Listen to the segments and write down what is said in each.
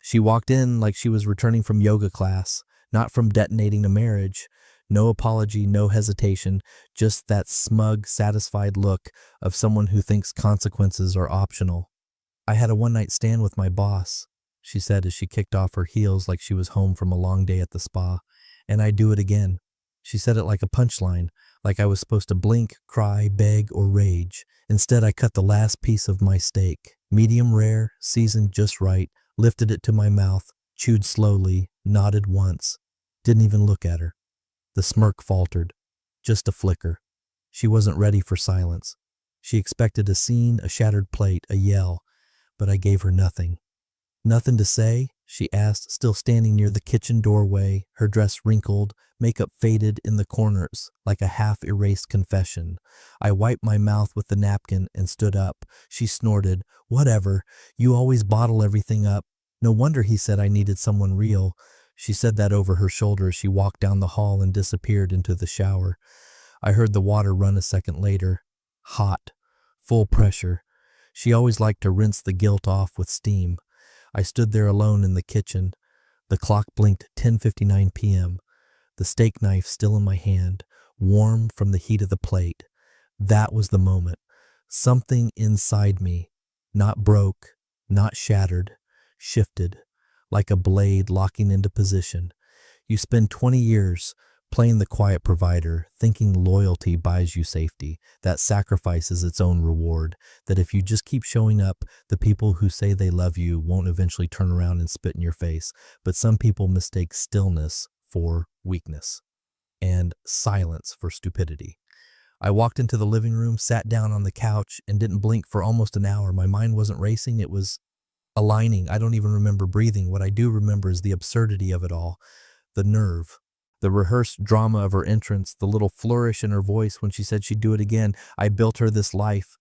She walked in like she was returning from yoga class, not from detonating a marriage. No apology, no hesitation, just that smug, satisfied look of someone who thinks consequences are optional. I had a one-night stand with my boss, she said as she kicked off her heels like she was home from a long day at the spa, and I'd do it again. She said it like a punchline, like I was supposed to blink, cry, beg, or rage. Instead, I cut the last piece of my steak, medium rare, seasoned just right, lifted it to my mouth, chewed slowly, nodded once, didn't even look at her. The smirk faltered, just a flicker. She wasn't ready for silence. She expected a scene, a shattered plate, a yell, but I gave her nothing. Nothing to say? She asked, still standing near the kitchen doorway, her dress wrinkled, makeup faded in the corners, like a half-erased confession. I wiped my mouth with the napkin and stood up. She snorted, "Whatever, you always bottle everything up." No wonder he said I needed someone real. She said that over her shoulder as she walked down the hall and disappeared into the shower. I heard the water run a second later. Hot. Full pressure. She always liked to rinse the guilt off with steam. I stood there alone in the kitchen. The clock blinked 10:59 p.m. The steak knife still in my hand, warm from the heat of the plate. That was the moment. Something inside me, not broke, not shattered, shifted, like a blade locking into position. You spend 20 years playing the quiet provider, thinking loyalty buys you safety, that sacrifice is its own reward, that if you just keep showing up, the people who say they love you won't eventually turn around and spit in your face. But some people mistake stillness for weakness and silence for stupidity. I walked into the living room, sat down on the couch, and didn't blink for almost an hour. My mind wasn't racing, it was aligning. I don't even remember breathing. What I do remember is the absurdity of it all, the nerve. The rehearsed drama of her entrance, the little flourish in her voice when she said she'd do it again. I built her this life,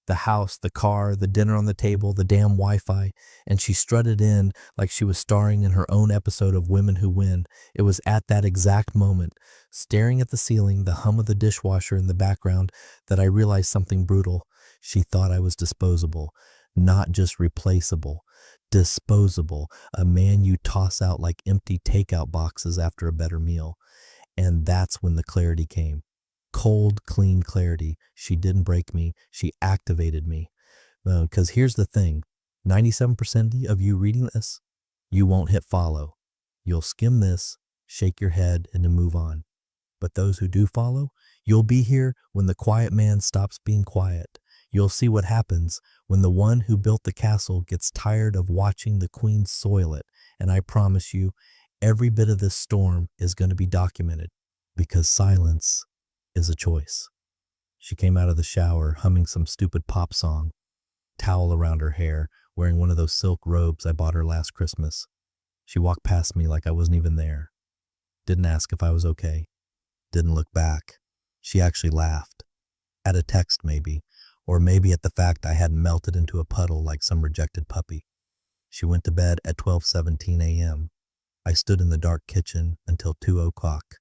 the house, the car, the dinner on the table, the damn Wi-Fi, and she strutted in like she was starring in her own episode of Women Who Win. It was at that exact moment, staring at the ceiling, the hum of the dishwasher in the background, that I realized something brutal. She thought I was disposable, not just replaceable. Disposable, a man you toss out like empty takeout boxes after a better meal. And that's when the clarity came. Cold, clean clarity. She didn't break me. She activated me. Because here's the thing. 97% of you reading this, you won't hit follow. You'll skim this, shake your head, and then move on. But those who do follow, you'll be here when the quiet man stops being quiet. You'll see what happens when the one who built the castle gets tired of watching the queen soil it. And I promise you, every bit of this storm is going to be documented, because silence is a choice. She came out of the shower humming some stupid pop song, towel around her hair, wearing one of those silk robes I bought her last Christmas. She walked past me like I wasn't even there. Didn't ask if I was okay. Didn't look back. She actually laughed. At a text maybe. Or maybe at the fact I hadn't melted into a puddle like some rejected puppy. She went to bed at 12:17 a.m. I stood in the dark kitchen until 2 o'clock.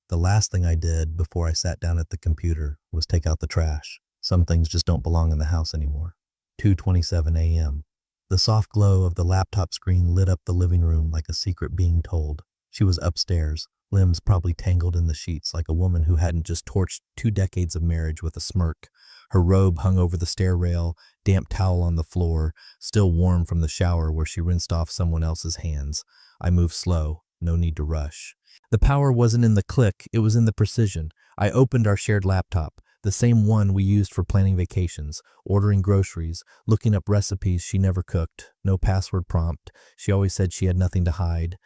The last thing I did before I sat down at the computer was take out the trash. Some things just don't belong in the house anymore. 2:27 a.m. The soft glow of the laptop screen lit up the living room like a secret being told. She was upstairs, limbs probably tangled in the sheets like a woman who hadn't just torched 2 decades of marriage with a smirk. Her robe hung over the stair rail, damp towel on the floor, still warm from the shower where she rinsed off someone else's hands. I moved slow, no need to rush. The power wasn't in the click, it was in the precision. I opened our shared laptop, the same one we used for planning vacations, ordering groceries, looking up recipes she never cooked, no password prompt. She always said she had nothing to hide.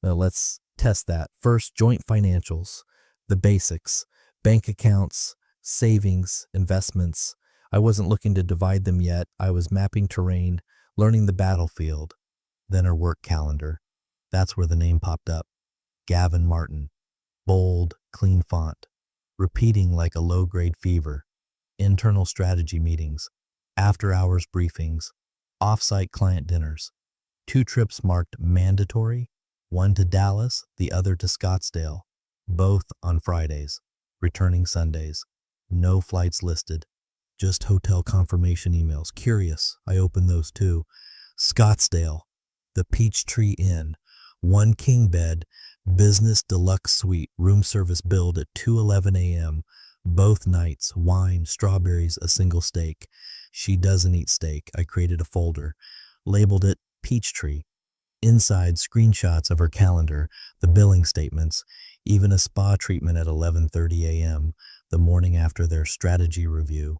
Let's test that. First, joint financials, the basics, bank accounts, savings, investments. I wasn't looking to divide them yet. I was mapping terrain, learning the battlefield. Then her work calendar. That's where the name popped up. Gavin Martin. Bold, clean font. Repeating like a low-grade fever. Internal strategy meetings. After-hours briefings. Off-site client dinners. 2 trips marked mandatory. One to Dallas, the other to Scottsdale. Both on Fridays. Returning Sundays. No flights listed. Just hotel confirmation emails. Curious. I opened those too. Scottsdale. The Peachtree Inn. One king bed, business deluxe suite, room service billed at 2:11 a.m. Both nights, wine, strawberries, a single steak. She doesn't eat steak. I created a folder, labeled it Peachtree. Inside, screenshots of her calendar, the billing statements, even a spa treatment at 11:30 a.m., the morning after their strategy review.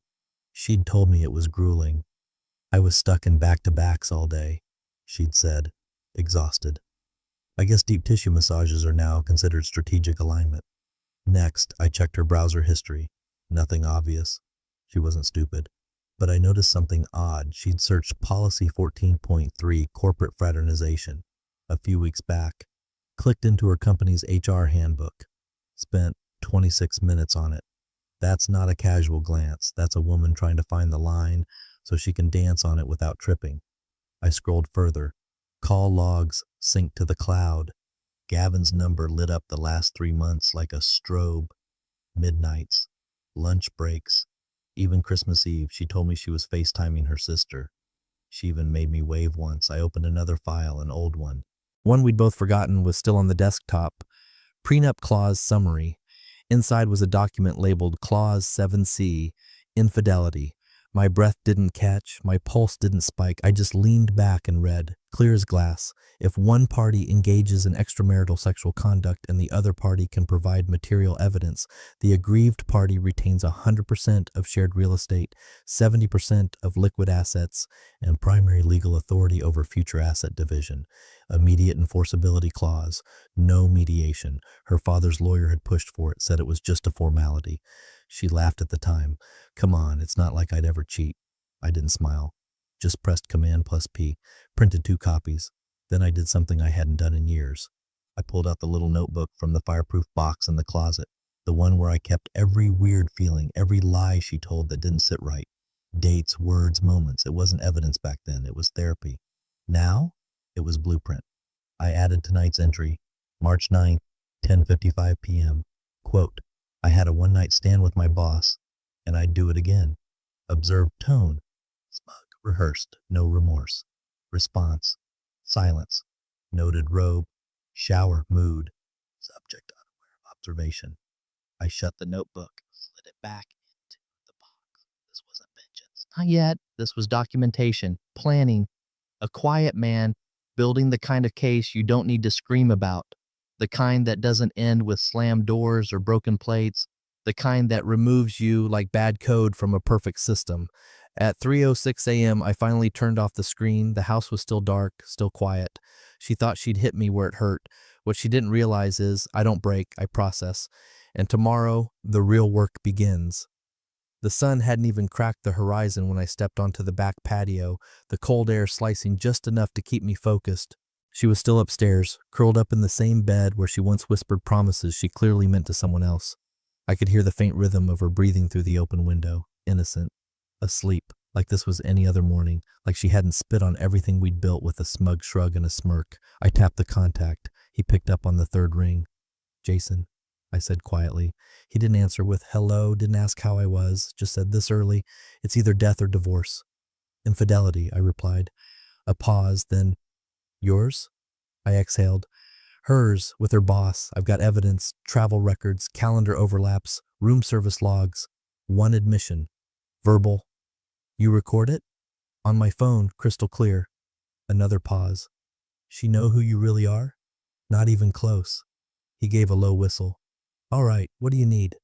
She'd told me it was grueling. I was stuck in back-to-backs all day, she'd said, exhausted. I guess deep tissue massages are now considered strategic alignment. Next, I checked her browser history. Nothing obvious. She wasn't stupid. But I noticed something odd. She'd searched Policy 14.3 Corporate Fraternization a few weeks back, clicked into her company's HR handbook, spent 26 minutes on it. That's not a casual glance. That's a woman trying to find the line so she can dance on it without tripping. I scrolled further. Call logs synced to the cloud. Gavin's number lit up the last 3 months like a strobe. Midnights, lunch breaks, even Christmas Eve. She told me she was FaceTiming her sister. She even made me wave once. I opened another file, an old one. One we'd both forgotten was still on the desktop. Prenup clause summary. Inside was a document labeled Clause 7C, Infidelity. My breath didn't catch, my pulse didn't spike. I just leaned back and read, clear as glass. If one party engages in extramarital sexual conduct and the other party can provide material evidence, the aggrieved party retains 100% of shared real estate, 70% of liquid assets, and primary legal authority over future asset division. Immediate enforceability clause. No mediation. Her father's lawyer had pushed for it, said it was just a formality. She laughed at the time. Come on, it's not like I'd ever cheat. I didn't smile. Just pressed Command+P, printed 2 copies. Then I did something I hadn't done in years. I pulled out the little notebook from the fireproof box in the closet, the one where I kept every weird feeling, every lie she told that didn't sit right. Dates, words, moments. It wasn't evidence back then. It was therapy. Now, it was blueprint. I added tonight's entry, March 9th, 10:55 p.m. Quote, I had a one-night stand with my boss, and I'd do it again. Observed tone, smug, rehearsed, no remorse. Response, silence. Noted robe, shower, mood. Subject unaware of observation. I shut the notebook, slid it back into the box. This wasn't vengeance. Not yet. This was documentation, planning. A quiet man building the kind of case you don't need to scream about. The kind that doesn't end with slammed doors or broken plates, the kind that removes you like bad code from a perfect system. At 3:06 a.m., I finally turned off the screen. The house was still dark, still quiet. She thought she'd hit me where it hurt. What she didn't realize is I don't break, I process. And tomorrow, the real work begins. The sun hadn't even cracked the horizon when I stepped onto the back patio, the cold air slicing just enough to keep me focused. She was still upstairs, curled up in the same bed where she once whispered promises she clearly meant to someone else. I could hear the faint rhythm of her breathing through the open window, innocent, asleep, like this was any other morning, like she hadn't spit on everything we'd built with a smug shrug and a smirk. I tapped the contact. He picked up on the third ring. Jason, I said quietly. He didn't answer with hello, didn't ask how I was, just said this early, it's either death or divorce. Infidelity, I replied. A pause, then, yours? I exhaled. Hers, with her boss. I've got evidence, travel records, calendar overlaps, room service logs. One admission. Verbal. You record it? On my phone, crystal clear. Another pause. She know who you really are? Not even close. He gave a low whistle. All right, what do you need?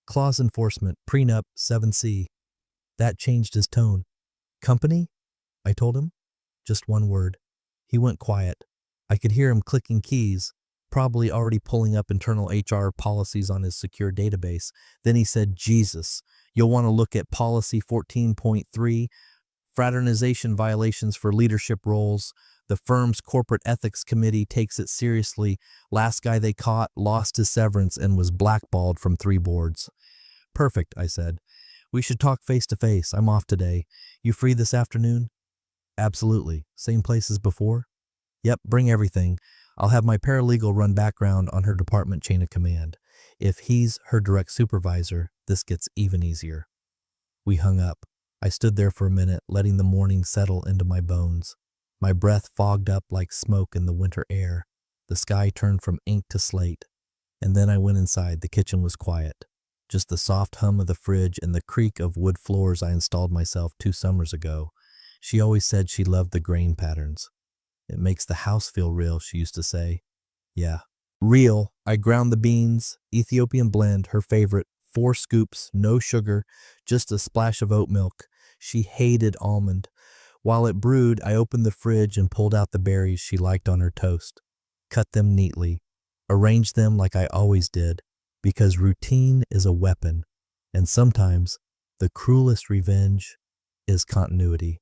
Clause enforcement, prenup, 7C. That changed his tone. Company? I told him. Just one word. He went quiet. I could hear him clicking keys, probably already pulling up internal HR policies on his secure database. Then he said, Jesus, you'll want to look at Policy 14.3, fraternization violations for leadership roles. The firm's corporate ethics committee takes it seriously. Last guy they caught lost his severance and was blackballed from 3 boards. Perfect, I said. We should talk face to face. I'm off today. You free this afternoon? Absolutely. Same place as before? Yep, bring everything. I'll have my paralegal run background on her department chain of command. If he's her direct supervisor, this gets even easier. We hung up. I stood there for a minute, letting the morning settle into my bones. My breath fogged up like smoke in the winter air. The sky turned from ink to slate. And then I went inside. The kitchen was quiet. Just the soft hum of the fridge and the creak of wood floors I installed myself 2 summers ago. She always said she loved the grain patterns. It makes the house feel real, she used to say. Yeah, real. I ground the beans, Ethiopian blend, her favorite, 4 scoops, no sugar, just a splash of oat milk. She hated almond. While it brewed, I opened the fridge and pulled out the berries she liked on her toast. Cut them neatly. Arranged them like I always did, because routine is a weapon, and sometimes the cruelest revenge is continuity.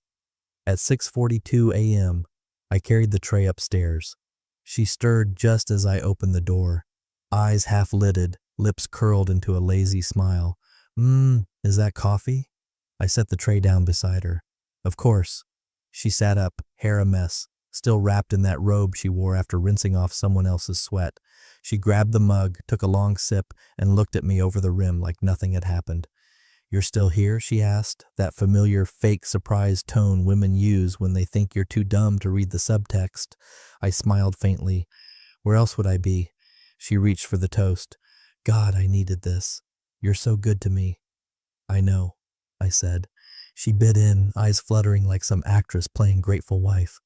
At 6:42 a.m., I carried the tray upstairs. She stirred just as I opened the door, eyes half-lidded, lips curled into a lazy smile. Is that coffee? I set the tray down beside her. Of course. She sat up, hair a mess, still wrapped in that robe she wore after rinsing off someone else's sweat. She grabbed the mug, took a long sip, and looked at me over the rim like nothing had happened. "You're still here?" she asked, that familiar fake surprised tone women use when they think you're too dumb to read the subtext. I smiled faintly. Where else would I be? She reached for the toast. God, I needed this. You're so good to me. I know, I said. She bit in, eyes fluttering like some actress playing grateful wife.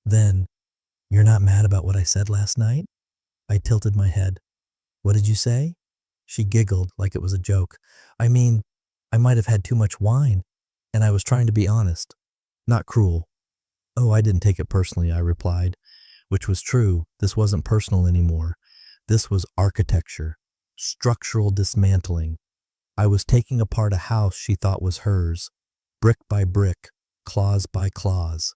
Then, "You're not mad about what I said last night?" I tilted my head. "What did you say?" She giggled like it was a joke. "I mean, I might have had too much wine, and I was trying to be honest, not cruel." "Oh, I didn't take it personally," I replied, which was true. This wasn't personal anymore. This was architecture, structural dismantling. I was taking apart a house she thought was hers, brick by brick, clause by clause.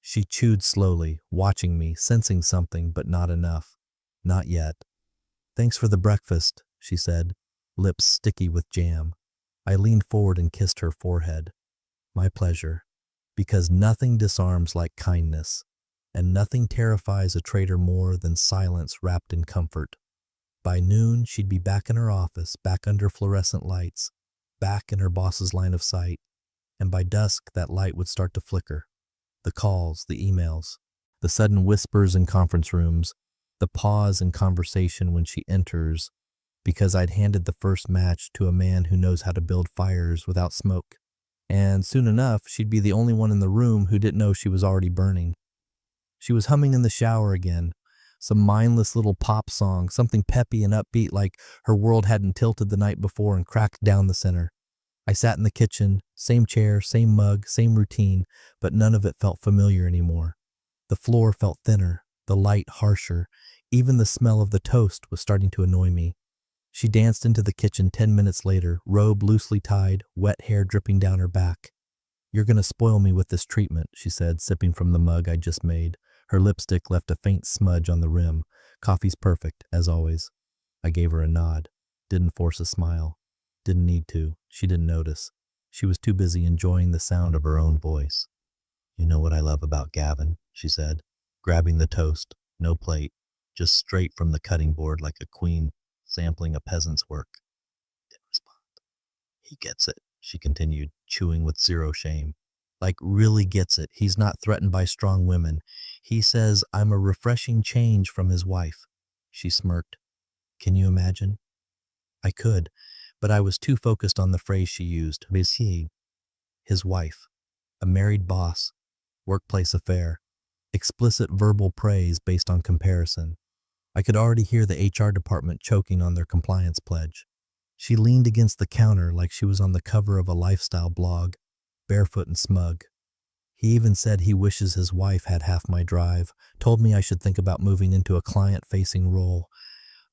She chewed slowly, watching me, sensing something, but not enough. Not yet. "Thanks for the breakfast," she said, lips sticky with jam. I leaned forward and kissed her forehead. "My pleasure. Because nothing disarms like kindness, and nothing terrifies a traitor more than silence wrapped in comfort." By noon, she'd be back in her office, back under fluorescent lights, back in her boss's line of sight, and by dusk that light would start to flicker. The calls, the emails, the sudden whispers in conference rooms, the pause in conversation when she enters, because I'd handed the first match to a man who knows how to build fires without smoke. And soon enough, she'd be the only one in the room who didn't know she was already burning. She was humming in the shower again, some mindless little pop song, something peppy and upbeat like her world hadn't tilted the night before and cracked down the center. I sat in the kitchen, same chair, same mug, same routine, but none of it felt familiar anymore. The floor felt thinner, the light harsher. Even the smell of the toast was starting to annoy me. She danced into the kitchen 10 minutes later, robe loosely tied, wet hair dripping down her back. "You're gonna spoil me with this treatment," she said, sipping from the mug I'd just made. Her lipstick left a faint smudge on the rim. "Coffee's perfect, as always." I gave her a nod. Didn't force a smile. Didn't need to. She didn't notice. She was too busy enjoying the sound of her own voice. "You know what I love about Gavin," she said, grabbing the toast, no plate, just straight from the cutting board like a queen sampling a peasant's work. Didn't respond. "He gets it," she continued, chewing with zero shame. "Like, really gets it. He's not threatened by strong women. He says I'm a refreshing change from his wife." She smirked. Can you imagine? I could, but I was too focused on the phrase she used, he, his wife, a married boss, workplace affair, explicit verbal praise based on comparison. I could already hear the HR department choking on their compliance pledge. She leaned against the counter like she was on the cover of a lifestyle blog, barefoot and smug. He even said he wishes his wife had half my drive, told me I should think about moving into a client-facing role.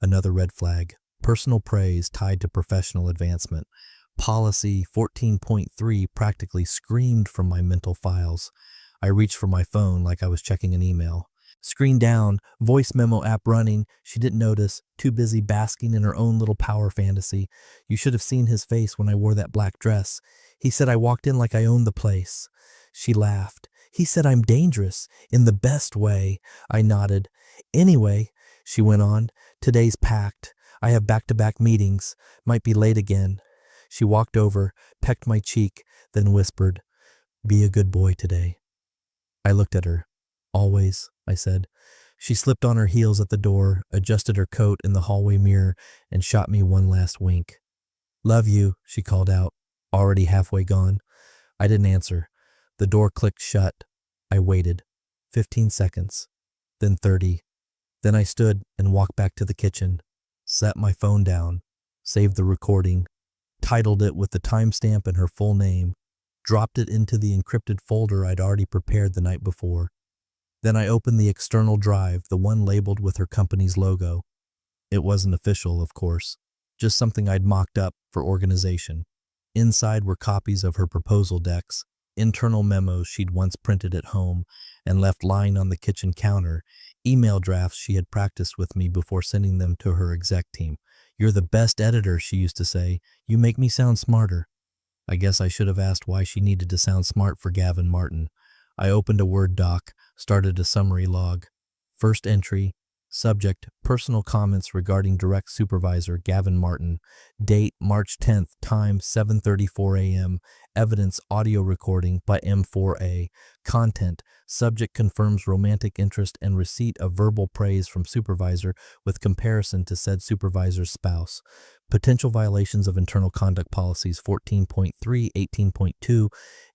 Another red flag. Personal praise tied to professional advancement. Policy 14.3 practically screamed from my mental files. I reached for my phone like I was checking an email. Screen down, voice memo app running. She didn't notice, too busy basking in her own little power fantasy. You should have seen his face when I wore that black dress. He said I walked in like I owned the place. She laughed. He said I'm dangerous, in the best way. I nodded. Anyway, she went on, today's packed. I have back-to-back meetings. Might be late again. She walked over, pecked my cheek, then whispered, "Be a good boy today." I looked at her. Always, I said. She slipped on her heels at the door, adjusted her coat in the hallway mirror, and shot me one last wink. Love you, she called out, already halfway gone. I didn't answer. The door clicked shut. I waited. 15 seconds. Then 30. Then I stood and walked back to the kitchen, set my phone down, saved the recording, titled it with the timestamp and her full name, dropped it into the encrypted folder I'd already prepared the night before. Then I opened the external drive, the one labeled with her company's logo. It wasn't official, of course, just something I'd mocked up for organization. Inside were copies of her proposal decks, internal memos she'd once printed at home and left lying on the kitchen counter, email drafts she had practiced with me before sending them to her exec team. You're the best editor, she used to say. You make me sound smarter. I guess I should have asked why she needed to sound smart for Gavin Martin. I opened a Word doc, started a summary log. First entry, subject, personal comments regarding direct supervisor Gavin Martin. Date, March 10th, time, 7:34 a.m. Evidence, audio recording by M4A. Content, subject confirms romantic interest and receipt of verbal praise from supervisor with comparison to said supervisor's spouse. Potential violations of internal conduct policies 14.3, 18.2,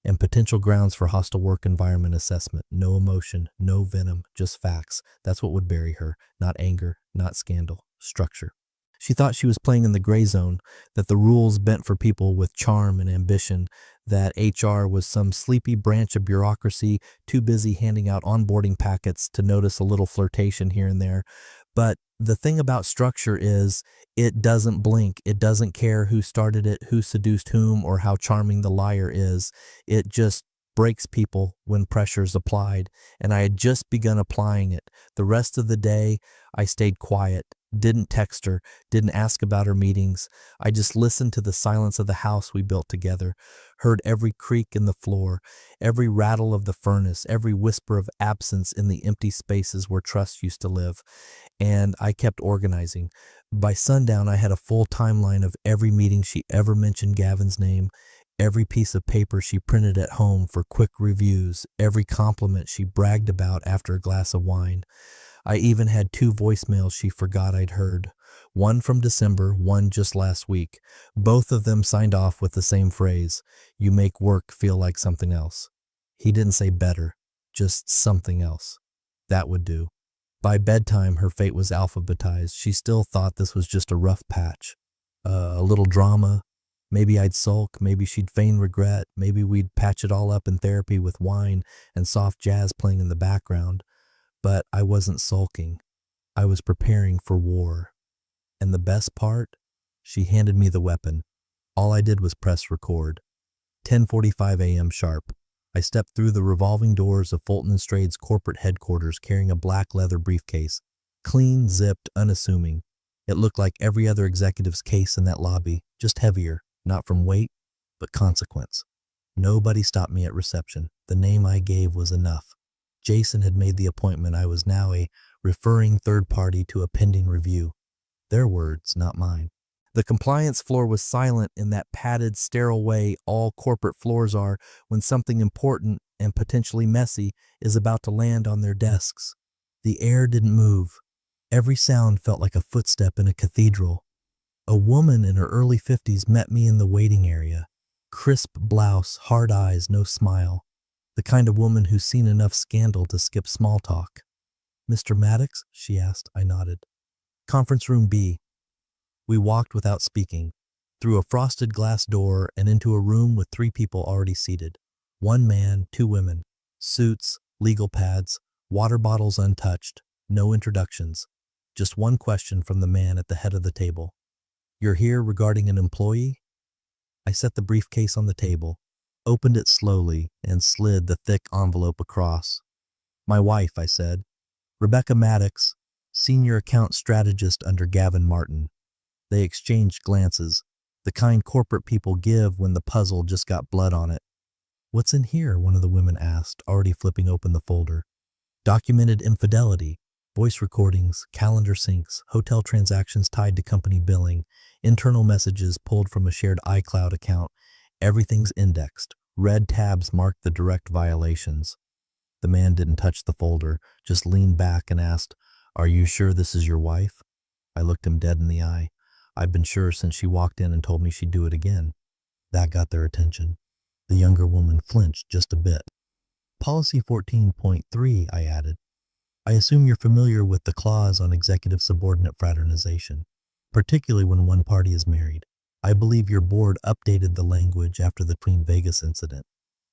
and potential grounds for hostile work environment assessment. No emotion, no venom, just facts. That's what would bury her. Not anger, not scandal. Structure. She thought she was playing in the gray zone, that the rules bent for people with charm and ambition, that HR was some sleepy branch of bureaucracy too busy handing out onboarding packets to notice a little flirtation here and there. But the thing about structure is it doesn't blink. It doesn't care who started it, who seduced whom, or how charming the liar is. It just breaks people when pressure's applied. And I had just begun applying it. The rest of the day, I stayed quiet, didn't text her, didn't ask about her meetings. I just listened to the silence of the house we built together, heard every creak in the floor, every rattle of the furnace, every whisper of absence in the empty spaces where trust used to live. And I kept organizing. By sundown, I had a full timeline of every meeting she ever mentioned Gavin's name, every piece of paper she printed at home for quick reviews, every compliment she bragged about after a glass of wine. I even had 2 voicemails she forgot I'd heard. One from December, one just last week. Both of them signed off with the same phrase, "You make work feel like something else." He didn't say better, just something else. That would do. By bedtime, her fate was alphabetized. She still thought this was just a rough patch. A little drama. Maybe I'd sulk, maybe she'd feign regret, maybe we'd patch it all up in therapy with wine and soft jazz playing in the background. But I wasn't sulking. I was preparing for war. And the best part? She handed me the weapon. All I did was press record. 10:45 a.m. sharp. I stepped through the revolving doors of Fulton & Strade's corporate headquarters carrying a black leather briefcase. Clean, zipped, unassuming. It looked like every other executive's case in that lobby, just heavier, not from weight, but consequence. Nobody stopped me at reception. The name I gave was enough. Jason had made the appointment. I was now a referring third party to a pending review. Their words, not mine. The compliance floor was silent in that padded, sterile way all corporate floors are when something important and potentially messy is about to land on their desks. The air didn't move. Every sound felt like a footstep in a cathedral. A woman in her early 50s met me in the waiting area. Crisp blouse, hard eyes, no smile. The kind of woman who's seen enough scandal to skip small talk. "Mr. Maddox?" she asked. I nodded. "Conference room B." We walked without speaking, through a frosted glass door and into a room with 3 people already seated. 1 man, 2 women. Suits, legal pads, water bottles untouched, no introductions. Just one question from the man at the head of the table. "You're here regarding an employee?" I set the briefcase on the table, opened it slowly, and slid the thick envelope across. "My wife," I said. "Rebecca Maddox, senior account strategist under Gavin Martin." They exchanged glances, the kind corporate people give when the puzzle just got blood on it. "What's in here?" one of the women asked, already flipping open the folder. "Documented infidelity, voice recordings, calendar syncs, hotel transactions tied to company billing, internal messages pulled from a shared iCloud account. Everything's indexed. Red tabs mark the direct violations." The man didn't touch the folder, just leaned back and asked, "Are you sure this is your wife?" I looked him dead in the eye. I've been sure since she walked in and told me she'd do it again. That got their attention. The younger woman flinched just a bit. Policy 14.3, I added. I assume you're familiar with the clause on executive subordinate fraternization, particularly when one party is married. I believe your board updated the language after the Queen Vegas incident.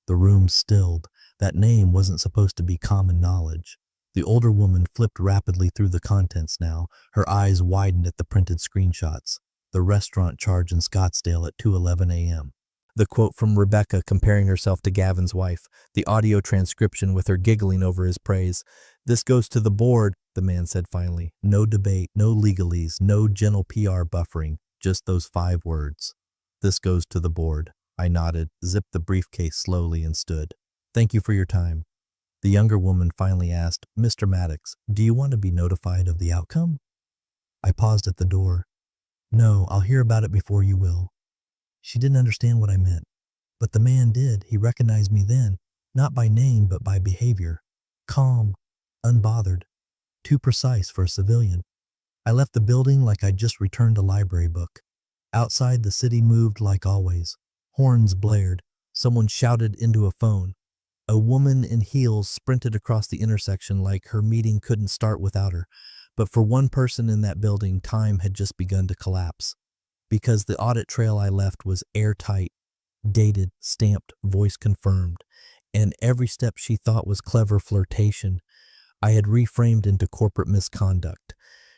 The room stilled. That name wasn't supposed to be common knowledge. The older woman flipped rapidly through the contents now. Her eyes widened at the printed screenshots. The restaurant charge in Scottsdale at 2:11 a.m. The quote from Rebecca comparing herself to Gavin's wife. The audio transcription with her giggling over his praise. "This goes to the board," the man said finally. No debate, no legalese, no gentle PR buffering. Just those 5 words. "This goes to the board." I nodded, zipped the briefcase slowly, and stood. "Thank you for your time." The younger woman finally asked, "Mr. Maddox, do you want to be notified of the outcome?" I paused at the door. "No, I'll hear about it before you will." She didn't understand what I meant. But the man did. He recognized me then, not by name but by behavior. Calm, unbothered, too precise for a civilian. I left the building like I'd just returned a library book. Outside, the city moved like always. Horns blared. Someone shouted into a phone. A woman in heels sprinted across the intersection like her meeting couldn't start without her. But for one person in that building, time had just begun to collapse. Because the audit trail I left was airtight, dated, stamped, voice confirmed. And every step she thought was clever flirtation, I had reframed into corporate misconduct.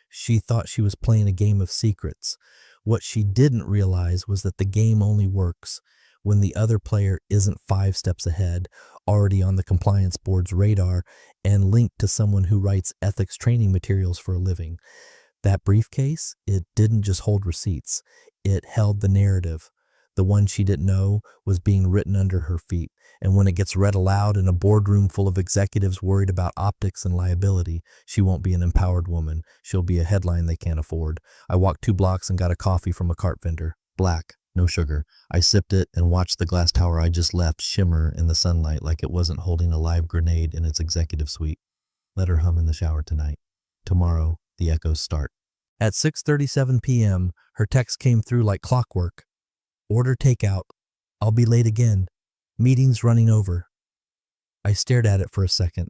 She thought she was playing a game of secrets. What she didn't realize was that the game only works when the other player isn't 5 steps ahead, already on the compliance board's radar, and linked to someone who writes ethics training materials for a living. That briefcase, it didn't just hold receipts. It held the narrative. The one she didn't know was being written under her feet. And when it gets read aloud in a boardroom full of executives worried about optics and liability, she won't be an empowered woman. She'll be a headline they can't afford. I walked 2 blocks and got a coffee from a cart vendor. Black, no sugar. I sipped it and watched the glass tower I just left shimmer in the sunlight like it wasn't holding a live grenade in its executive suite. Let her hum in the shower tonight. Tomorrow, the echoes start. At 6:37 p.m., her text came through like clockwork. "Order takeout. I'll be late again. Meeting's running over." I stared at it for a second.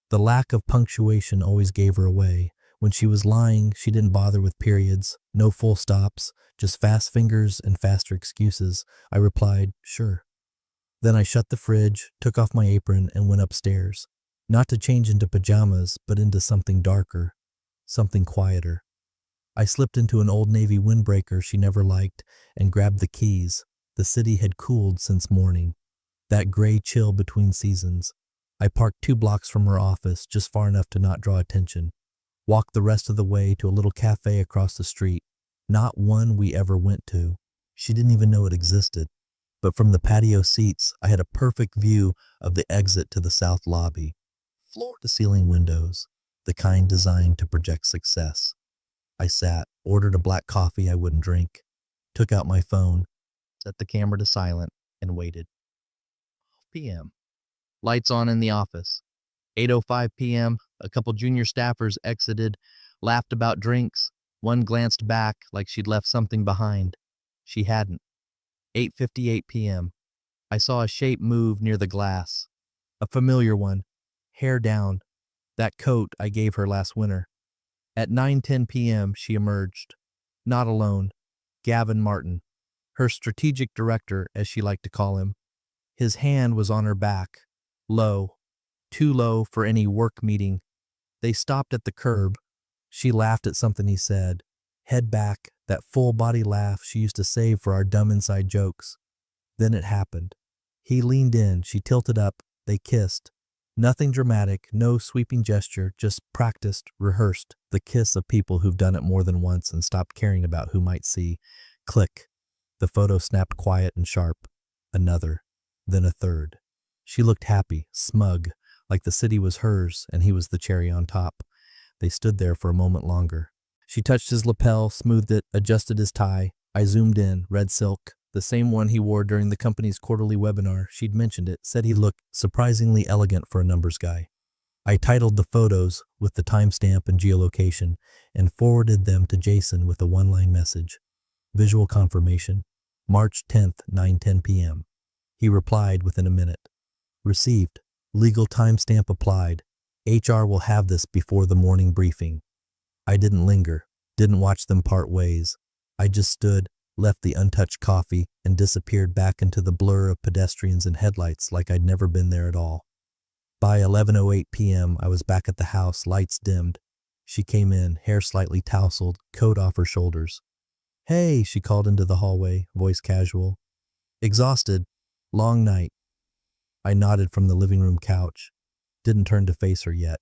The lack of punctuation always gave her away. When she was lying, she didn't bother with periods, no full stops, just fast fingers and faster excuses. I replied, "Sure." Then I shut the fridge, took off my apron, and went upstairs. Not to change into pajamas, but into something darker, something quieter. I slipped into an Old Navy windbreaker she never liked and grabbed the keys. The city had cooled since morning. That gray chill between seasons. I parked 2 blocks from her office, just far enough to not draw attention. Walked the rest of the way to a little cafe across the street. Not one we ever went to. She didn't even know it existed. But from the patio seats, I had a perfect view of the exit to the south lobby. Floor-to-ceiling windows, the kind designed to project success. I sat, ordered a black coffee I wouldn't drink, took out my phone, set the camera to silent, and waited. 12 p.m. Lights on in the office. 8:05 p.m., a couple junior staffers exited, laughed about drinks. One glanced back like she'd left something behind. She hadn't. 8:58 p.m. I saw a shape move near the glass. A familiar one, hair down. That coat I gave her last winter. At 9:10 p.m., she emerged. Not alone. Gavin Martin, her strategic director, as she liked to call him. His hand was on her back, low, too low for any work meeting. They stopped at the curb. She laughed at something he said. Head back, that full-body laugh she used to save for our dumb inside jokes. Then it happened. He leaned in, she tilted up, they kissed. Nothing dramatic, no sweeping gesture, just practiced, rehearsed, the kiss of people who've done it more than once and stopped caring about who might see. Click. The photo snapped quiet and sharp. Another. Then a third. She looked happy, smug, like the city was hers and he was the cherry on top. They stood there for a moment longer. She touched his lapel, smoothed it, adjusted his tie. I zoomed in, red silk, The same one he wore during the company's quarterly webinar. She'd mentioned it, said he looked surprisingly elegant for a numbers guy. I titled the photos with the timestamp and geolocation and forwarded them to Jason with a one-line message. Visual confirmation, March 10th, 9:10 p.m. He replied within a minute. Received. Legal timestamp applied. HR will have this before the morning briefing. I didn't linger, didn't watch them part ways. I just stood, left the untouched coffee, and disappeared back into the blur of pedestrians and headlights like I'd never been there at all. By 11:08 p.m., I was back at the house, lights dimmed. She came in, hair slightly tousled, coat off her shoulders. "Hey," she called into the hallway, voice casual. "Exhausted. Long night." I nodded from the living room couch. Didn't turn to face her yet.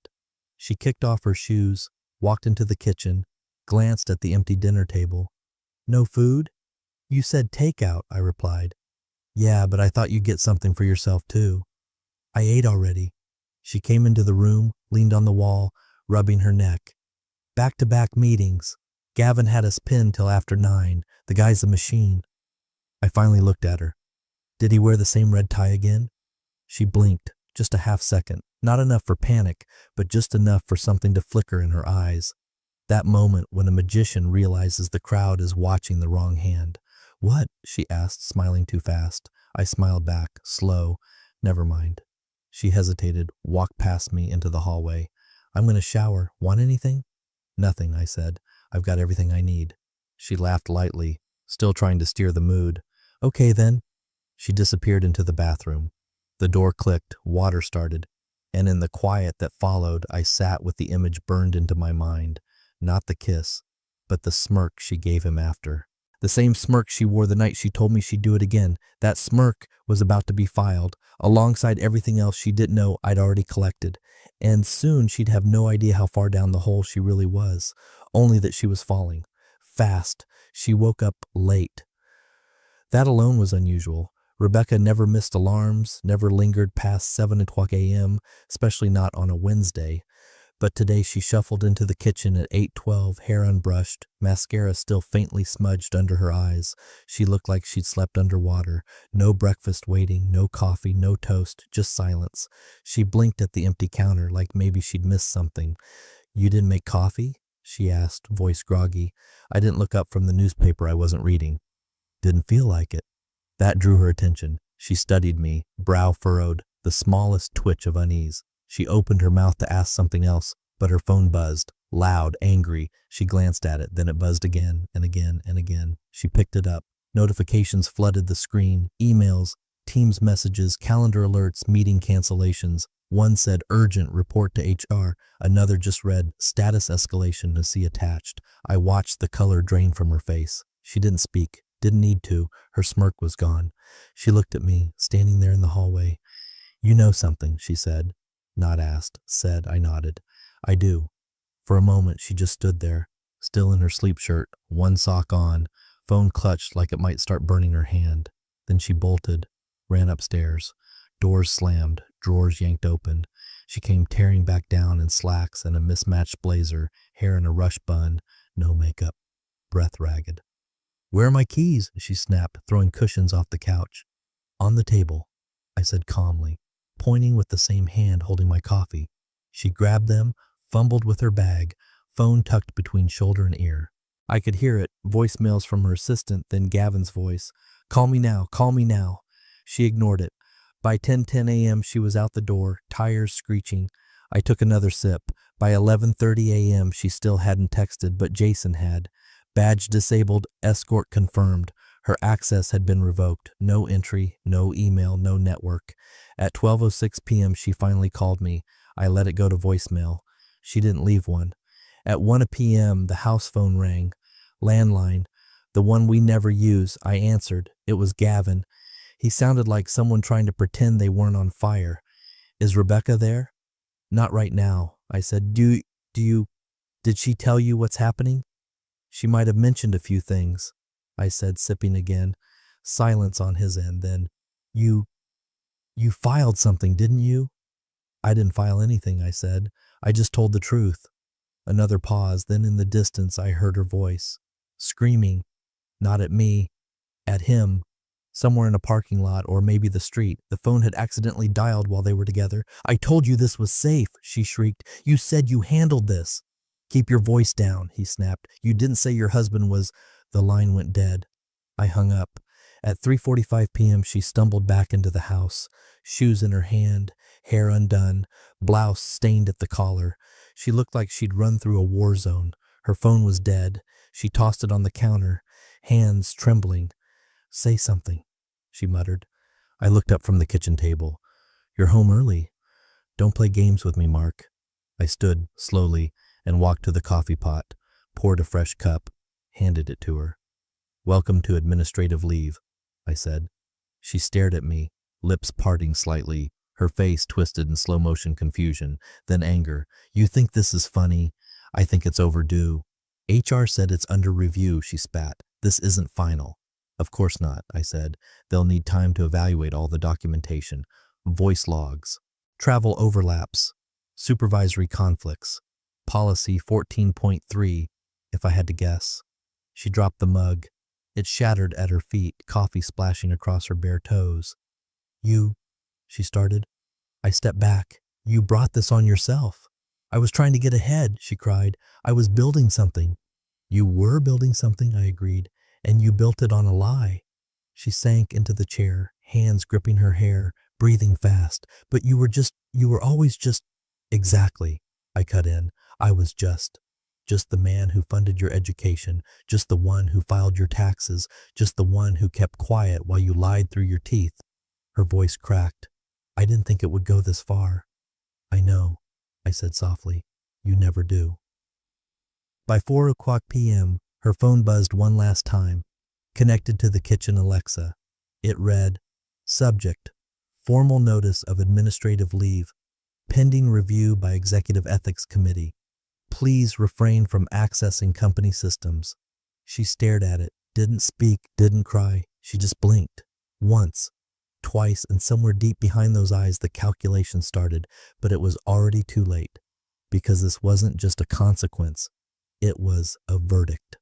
She kicked off her shoes, walked into the kitchen, glanced at the empty dinner table. "No food?" "You said takeout," I replied. "Yeah, but I thought you'd get something for yourself too." "I ate already." She came into the room, leaned on the wall, rubbing her neck. "Back-to-back meetings. Gavin had us pinned till after 9. The guy's a machine." I finally looked at her. "Did he wear the same red tie again?" She blinked, just a half second. Not enough for panic, but just enough for something to flicker in her eyes. That moment when a magician realizes the crowd is watching the wrong hand. "What?" she asked, smiling too fast. I smiled back, slow. "Never mind." She hesitated, walked past me into the hallway. "I'm going to shower. Want anything?" "Nothing," I said. "I've got everything I need." She laughed lightly, still trying to steer the mood. "Okay then." She disappeared into the bathroom. The door clicked, water started, and in the quiet that followed, I sat with the image burned into my mind. Not the kiss, but the smirk she gave him after. The same smirk she wore the night she told me she'd do it again. That smirk was about to be filed, alongside everything else she didn't know I'd already collected. And soon she'd have no idea how far down the hole she really was, only that she was falling. Fast. She woke up late. That alone was unusual. Rebecca never missed alarms, never lingered past 7 o'clock a.m., especially not on a Wednesday. But today she shuffled into the kitchen at 8:12, hair unbrushed, mascara still faintly smudged under her eyes. She looked like she'd slept underwater. No breakfast waiting, no coffee, no toast, just silence. She blinked at the empty counter like maybe she'd missed something. "You didn't make coffee?" she asked, voice groggy. I didn't look up from the newspaper I wasn't reading. "Didn't feel like it." That drew her attention. She studied me, brow furrowed, the smallest twitch of unease. She opened her mouth to ask something else, but her phone buzzed, loud, angry. She glanced at it, then it buzzed again and again and again. She picked it up. Notifications flooded the screen, emails, Teams messages, calendar alerts, meeting cancellations. One said urgent, report to HR. Another just read status escalation to see attached. I watched the color drain from her face. She didn't speak, didn't need to. Her smirk was gone. She looked at me, standing there in the hallway. "You know something," she said. Not asked, said. I nodded. "I do." For a moment she just stood there, still in her sleep shirt, one sock on, phone clutched like it might start burning her hand. Then she bolted, ran upstairs. Doors slammed, drawers yanked open. She came tearing back down in slacks and a mismatched blazer, hair in a rush bun, no makeup, breath ragged. "Where are my keys?" she snapped, throwing cushions off the couch. "On the table," I said calmly, pointing with the same hand holding my coffee. She grabbed them, fumbled with her bag, phone tucked between shoulder and ear. I could hear it, voicemails from her assistant, then Gavin's voice. Call me now, call me now." She ignored it. By 10:10 a.m. she was out the door, tires screeching. I took another sip. By 11:30 a.m. she still hadn't texted, but Jason had. Badge disabled, escort confirmed. Her access had been revoked. No entry, no email, no network. At 12:06 p.m. she finally called me. I let it go to voicemail. She didn't leave one. At 1 p.m. the house phone rang. Landline. The one we never use. I answered. It was Gavin. He sounded like someone trying to pretend they weren't on fire. "Is Rebecca there?" "Not right now," I said. Did she tell you what's happening?" "She might have mentioned a few things," I said, sipping again. Silence on his end, then, You filed something, didn't you?" "I didn't file anything," I said. "I just told the truth." Another pause, then in the distance I heard her voice, screaming, not at me, at him. Somewhere in a parking lot or maybe the street. The phone had accidentally dialed while they were together. "I told you this was safe," she shrieked. "You said you handled this." "Keep your voice down," he snapped. "You didn't say your husband was—" The line went dead. I hung up. At 3:45 p.m. she stumbled back into the house, shoes in her hand, hair undone, blouse stained at the collar. She looked like she'd run through a war zone. Her phone was dead. She tossed it on the counter, hands trembling. "Say something," she muttered. I looked up from the kitchen table. "You're home early. Don't play games with me, Mark." I stood slowly and walked to the coffee pot, poured a fresh cup, handed it to her. "Welcome to administrative leave," I said. She stared at me, lips parting slightly, her face twisted in slow-motion confusion, then anger. "You think this is funny? I think it's overdue." "HR said it's under review," she spat. "This isn't final." "Of course not," I said. "They'll need time to evaluate all the documentation. Voice logs, travel overlaps, supervisory conflicts, policy 14.3, if I had to guess." She dropped the mug. It shattered at her feet, coffee splashing across her bare toes. "You," she started. I stepped back. "You brought this on yourself." "I was trying to get ahead," she cried. "I was building something." "You were building something," I agreed, "and you built it on a lie." She sank into the chair, hands gripping her hair, breathing fast. "But you were always just—" "Exactly," I cut in. "I was just the man who funded your education, just the one who filed your taxes, just the one who kept quiet while you lied through your teeth." Her voice cracked. "I didn't think it would go this far." "I know," I said softly. "You never do." By 4:00 p.m., her phone buzzed one last time, connected to the kitchen Alexa. It read, "Subject: Formal notice of administrative leave. Pending review by Executive Ethics Committee. Please refrain from accessing company systems." She stared at it, didn't speak, didn't cry. She just blinked. Once, twice, and somewhere deep behind those eyes the calculation started, but it was already too late, because this wasn't just a consequence, it was a verdict.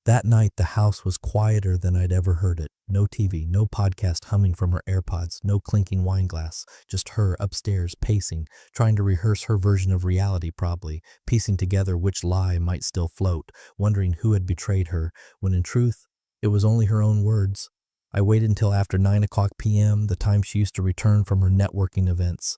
That night the house was quieter than I'd ever heard it. No TV, no podcast humming from her AirPods, no clinking wine glass, just her upstairs pacing, trying to rehearse her version of reality probably, piecing together which lie might still float, wondering who had betrayed her, when in truth, it was only her own words. I waited until after 9:00 p.m., the time she used to return from her networking events.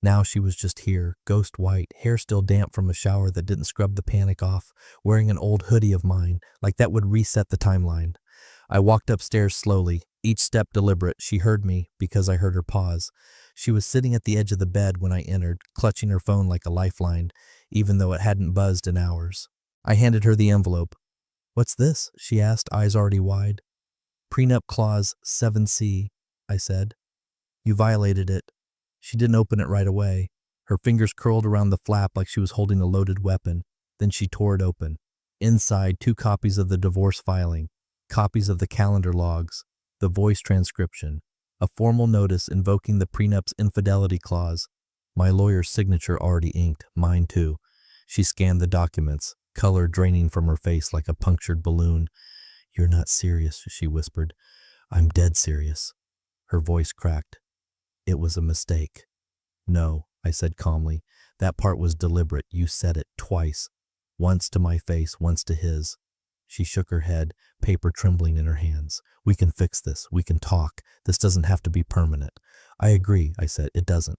Now she was just here, ghost white, hair still damp from a shower that didn't scrub the panic off, wearing an old hoodie of mine, like that would reset the timeline. I walked upstairs slowly, each step deliberate. She heard me, because I heard her pause. She was sitting at the edge of the bed when I entered, clutching her phone like a lifeline, even though it hadn't buzzed in hours. I handed her the envelope. "What's this?" she asked, eyes already wide. "Prenup Clause 7C, I said. "You violated it." She didn't open it right away. Her fingers curled around the flap like she was holding a loaded weapon. Then she tore it open. Inside, 2 copies of the divorce filing, copies of the calendar logs, the voice transcription, a formal notice invoking the prenup's infidelity clause. My lawyer's signature already inked, mine too. She scanned the documents, color draining from her face like a punctured balloon. "You're not serious," she whispered. "I'm dead serious." Her voice cracked. "It was a mistake." "No," I said calmly. "That part was deliberate. You said it twice. Once to my face, once to his." She shook her head, paper trembling in her hands. "We can fix this. We can talk. This doesn't have to be permanent." "I agree," I said. "It doesn't."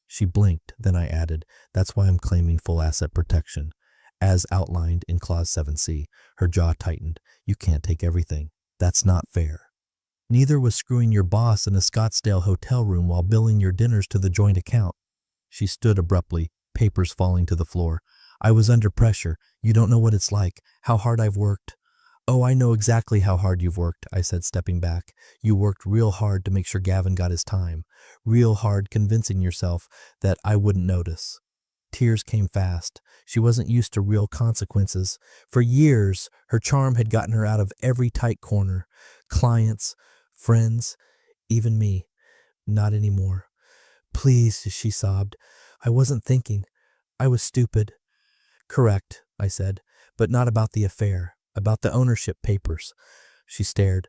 She blinked, then I added, "That's why I'm claiming full asset protection, as outlined in Clause 7C. Her jaw tightened. "You can't take everything. That's not fair." "Neither was screwing your boss in a Scottsdale hotel room while billing your dinners to the joint account." She stood abruptly, papers falling to the floor. "I was under pressure. You don't know what it's like, how hard I've worked." "Oh, I know exactly how hard you've worked," I said, stepping back. "You worked real hard to make sure Gavin got his time. Real hard convincing yourself that I wouldn't notice." Tears came fast. She wasn't used to real consequences. For years, her charm had gotten her out of every tight corner. Clients, friends, even me. Not anymore. "Please," she sobbed. "I wasn't thinking. I was stupid." "Correct," I said, "but not about the affair, about the ownership papers." She stared.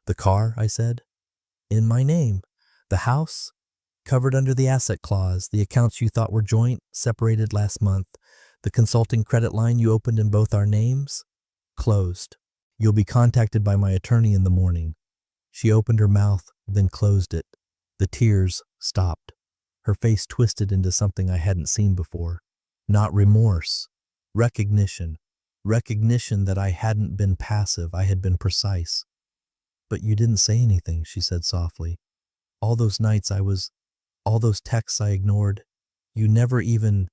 "The car?" I said. In my name. The house? Covered under the asset clause. The accounts you thought were joint, separated last month. The consulting credit line you opened in both our names? Closed. You'll be contacted by my attorney in the morning. She opened her mouth, then closed it. The tears stopped. Her face twisted into something I hadn't seen before. Not remorse. Recognition. Recognition that I hadn't been passive, I had been precise. But you didn't say anything, she said softly. All those nights all those texts I ignored. You never even...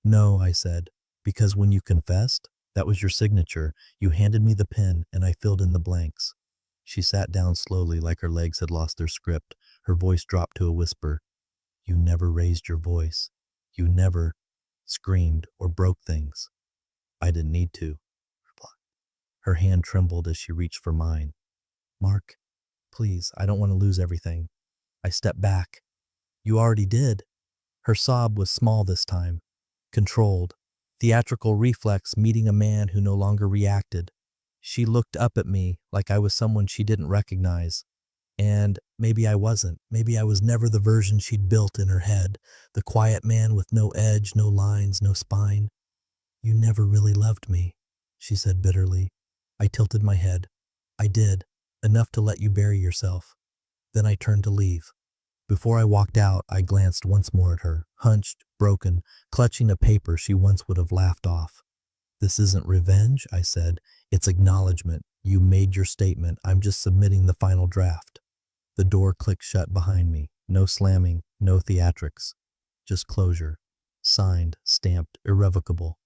No, I said, because when you confessed, that was your signature. You handed me the pen and I filled in the blanks. She sat down slowly like her legs had lost their script. Her voice dropped to a whisper. You never raised your voice. You never screamed or broke things. I didn't need to. Her hand trembled as she reached for mine. Mark, please, I don't want to lose everything. I stepped back. You already did. Her sob was small this time, controlled, theatrical reflex meeting a man who no longer reacted. She looked up at me like I was someone she didn't recognize. And maybe I wasn't. Maybe I was never the version she'd built in her head, the quiet man with no edge, no lines, no spine. You never really loved me, she said bitterly. I tilted my head. I did, enough to let you bury yourself. Then I turned to leave. Before I walked out, I glanced once more at her, hunched, broken, clutching a paper she once would have laughed off. This isn't revenge, I said. It's acknowledgement. You made your statement. I'm just submitting the final draft. The door clicked shut behind me. No slamming, no theatrics. Just closure. Signed, stamped, irrevocable.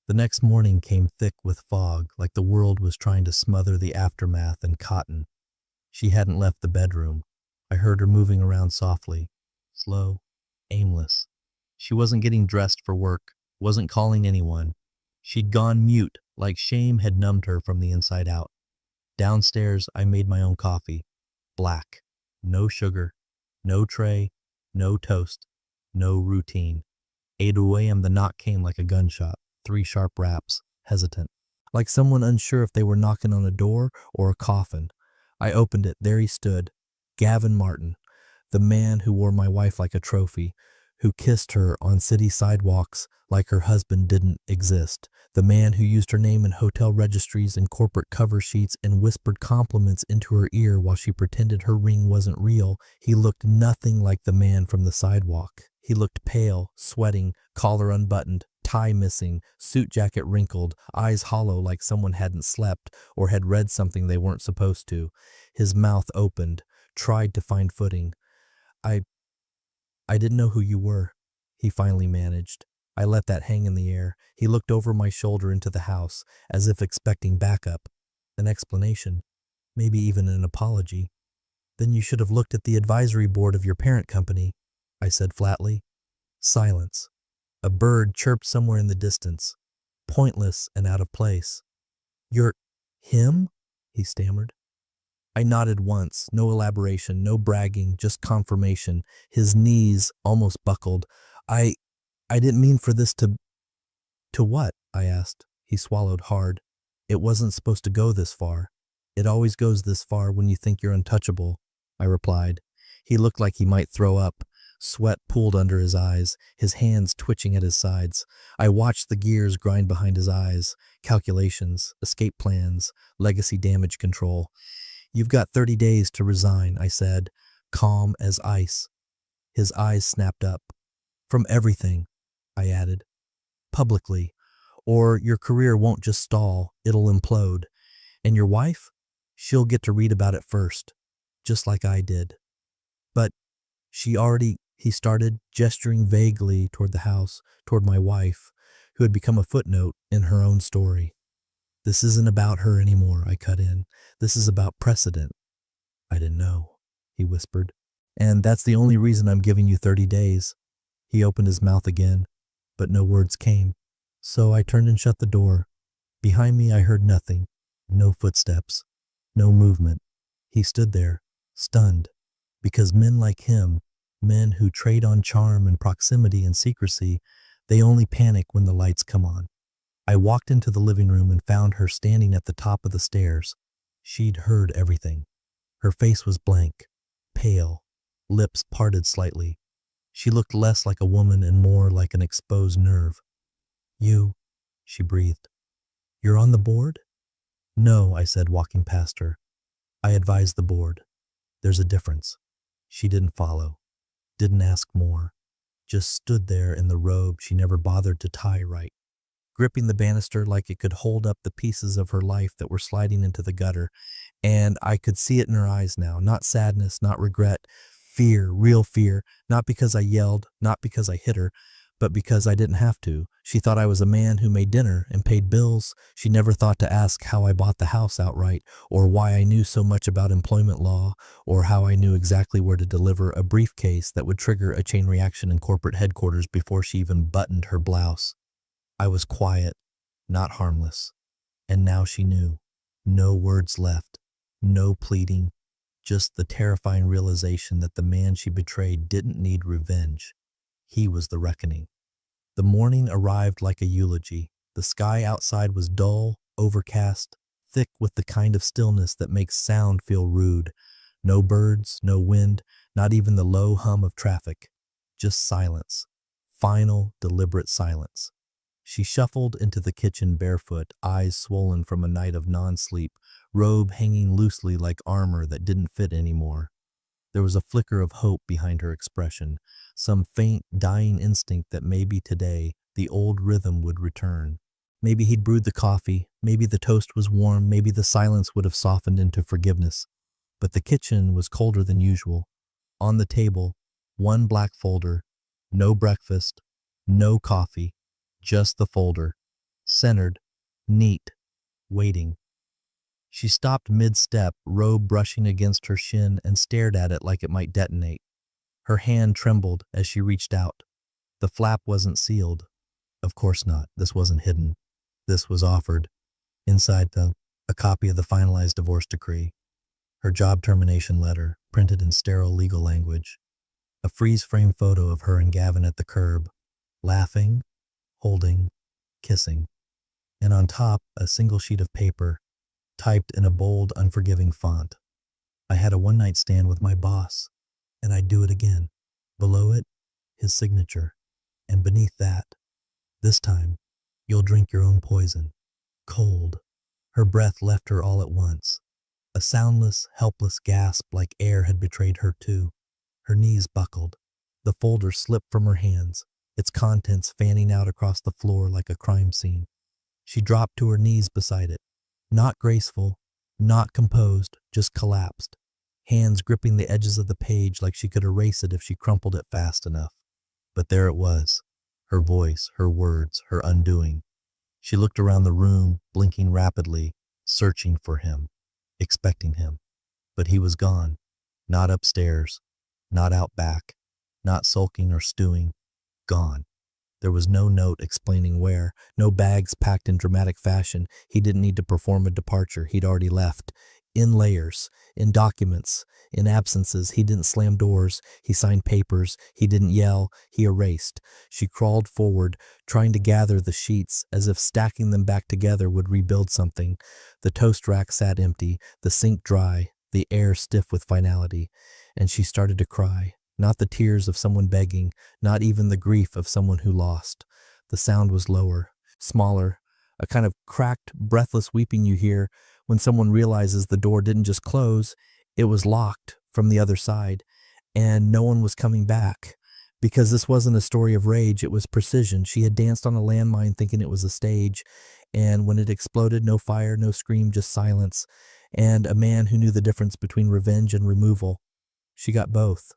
The next morning came thick with fog, like the world was trying to smother the aftermath in cotton. She hadn't left the bedroom. I heard her moving around softly, slow, aimless. She wasn't getting dressed for work, wasn't calling anyone. She'd gone mute, like shame had numbed her from the inside out. Downstairs, I made my own coffee. Black. No sugar. No tray. No toast. No routine. 8 a.m. the knock came like a gunshot. 3 sharp raps, hesitant. Like someone unsure if they were knocking on a door or a coffin. I opened it. There he stood. Gavin Martin, the man who wore my wife like a trophy, who kissed her on city sidewalks like her husband didn't exist, the man who used her name in hotel registries and corporate cover sheets and whispered compliments into her ear while she pretended her ring wasn't real. He looked nothing like the man from the sidewalk. He looked pale, sweating, collar unbuttoned, tie missing, suit jacket wrinkled, eyes hollow like someone hadn't slept or had read something they weren't supposed to. His mouth opened, tried to find footing. I didn't know who you were, he finally managed. I let that hang in the air. He looked over my shoulder into the house, as if expecting backup, an explanation, maybe even an apology. Then you should have looked at the advisory board of your parent company, I said flatly. Silence. A bird chirped somewhere in the distance, pointless and out of place. You're him? He stammered. I nodded once, no elaboration, no bragging, just confirmation. His knees almost buckled. I didn't mean for this to... To what? I asked. He swallowed hard. It wasn't supposed to go this far. It always goes this far when you think you're untouchable, I replied. He looked like he might throw up. Sweat pooled under his eyes, his hands twitching at his sides. I watched the gears grind behind his eyes. Calculations, escape plans, legacy damage control. You've got 30 days to resign, I said, calm as ice. His eyes snapped up. From everything, I added. Publicly. Or your career won't just stall, it'll implode. And your wife? She'll get to read about it first, just like I did. But she already, he started, gesturing vaguely toward the house, toward my wife, who had become a footnote in her own story. This isn't about her anymore, I cut in. This is about precedent. I didn't know, he whispered. And that's the only reason I'm giving you 30 days. He opened his mouth again, but no words came. So I turned and shut the door. Behind me I heard nothing. No footsteps. No movement. He stood there, stunned. Because men like him, men who trade on charm and proximity and secrecy, they only panic when the lights come on. I walked into the living room and found her standing at the top of the stairs. She'd heard everything. Her face was blank. pale, lips parted slightly. She looked less like a woman and more like an exposed nerve. "You," she breathed. "You're on the board?" "No," I said, walking past her. "I advise the board. There's a difference." She didn't follow, didn't ask more, just stood there in the robe she never bothered to tie right, gripping the banister like it could hold up the pieces of her life that were sliding into the gutter. And I could see it in her eyes now, not sadness, not regret, fear, real fear, not because I yelled, not because I hit her, but because I didn't have to. She thought I was a man who made dinner and paid bills. She never thought to ask how I bought the house outright, or why I knew so much about employment law, or how I knew exactly where to deliver a briefcase that would trigger a chain reaction in corporate headquarters before she even buttoned her blouse. I was quiet, not harmless. And now she knew. No words left, no pleading, just the terrifying realization that the man she betrayed didn't need revenge. He was the reckoning. The morning arrived like a eulogy. The sky outside was dull, overcast, thick with the kind of stillness that makes sound feel rude. No birds, no wind, not even the low hum of traffic. Just silence. Final, deliberate silence. She shuffled into the kitchen barefoot, eyes swollen from a night of non-sleep, robe hanging loosely like armor that didn't fit anymore. There was a flicker of hope behind her expression, some faint, dying instinct that maybe today the old rhythm would return. Maybe he'd brewed the coffee, maybe the toast was warm, maybe the silence would have softened into forgiveness. But the kitchen was colder than usual. On the table, one black folder, no breakfast, no coffee, just the folder, centered, neat, waiting. She stopped mid-step, robe brushing against her shin, and stared at it like it might detonate. Her hand trembled as she reached out. The flap wasn't sealed. Of course not. This wasn't hidden. This was offered. Inside, though, a copy of the finalized divorce decree. Her job termination letter, printed in sterile legal language. A freeze-frame photo of her and Gavin at the curb, laughing, holding, kissing. And on top, a single sheet of paper, typed in a bold, unforgiving font. I had a one-night stand with my boss, and I'd do it again. Below it, his signature. And beneath that, this time, you'll drink your own poison. Cold. Her breath left her all at once. A soundless, helpless gasp like air had betrayed her too. Her knees buckled. The folder slipped from her hands, its contents fanning out across the floor like a crime scene. She dropped to her knees beside it. Not graceful, not composed, just collapsed, hands gripping the edges of the page like she could erase it if she crumpled it fast enough. But there it was, her voice, her words, her undoing. She looked around the room, blinking rapidly, searching for him, expecting him. But he was gone, not upstairs, not out back, not sulking or stewing, gone. There was no note explaining where, no bags packed in dramatic fashion. He didn't need to perform a departure. He'd already left. In layers, in documents, in absences. He didn't slam doors. He signed papers. He didn't yell. He erased. She crawled forward, trying to gather the sheets as if stacking them back together would rebuild something. The toast rack sat empty, the sink dry, the air stiff with finality. And she started to cry. Not the tears of someone begging, not even the grief of someone who lost. The sound was lower, smaller, a kind of cracked, breathless weeping you hear when someone realizes the door didn't just close, it was locked from the other side, and no one was coming back. Because this wasn't a story of rage, it was precision. She had danced on a landmine thinking it was a stage, and when it exploded, no fire, no scream, just silence, and a man who knew the difference between revenge and removal. She got both.